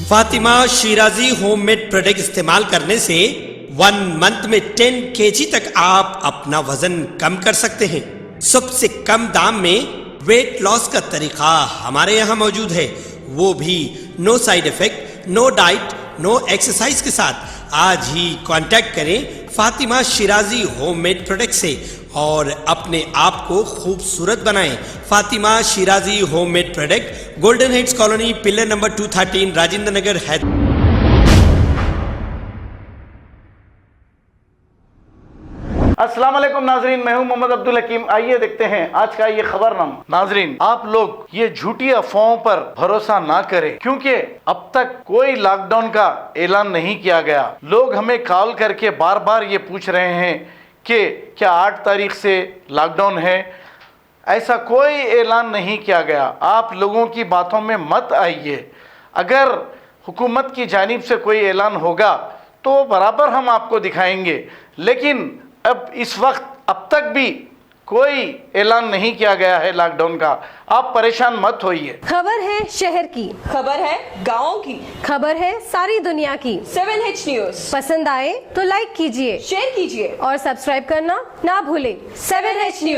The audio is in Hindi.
फातिमा शिराजी होममेड प्रोडक्ट इस्तेमाल करने से 1 मंथ में 10 kg तक आप अपना वजन कम कर सकते हैं। सबसे कम दाम में वेट लॉस का तरीका हमारे यहाँ मौजूद है, वो भी no side effect, no diet, no exercise के साथ। आज ही कांटेक्ट करें फातिमा शिराजी होममेड प्रोडक्ट से और अपने आप को खूबसूरत बनाएं। Fatima Shirazi homemade product, golden heads colony, pillar number 213, Rajendra Nagar, Hyderabad. अस्सलाम वालेकुम नाजरीन, मैं हूं मोहम्मद अब्दुल हकीम। आइए देखते हैं आज का ये खबरनामा। नाजरीन, आप लोग ये झूठी अफवाहों पर भरोसा ना करें, क्योंकि अब तक कोई लॉकडाउन का ऐलान नहीं किया गया। लोग हमें कॉल करके बार बार ये पूछ रहे हैं कि क्या 8 तारीख से लॉकडाउन है। ऐसा कोई ऐलान नहीं किया गया। आप लोगों की बातों में मत आइए। अगर हुकूमत की जानिब से कोई ऐलान होगा तो बराबर हम आपको दिखाएंगे, लेकिन अब इस वक्त अब तक भी कोई ऐलान नहीं किया गया है लॉकडाउन का। आप परेशान मत होइए। खबर है शहर की, खबर है गाँव की, खबर है सारी दुनिया की। 7H न्यूज पसंद आए तो लाइक कीजिए, शेयर कीजिए और सब्सक्राइब करना ना भूलें। 7H news.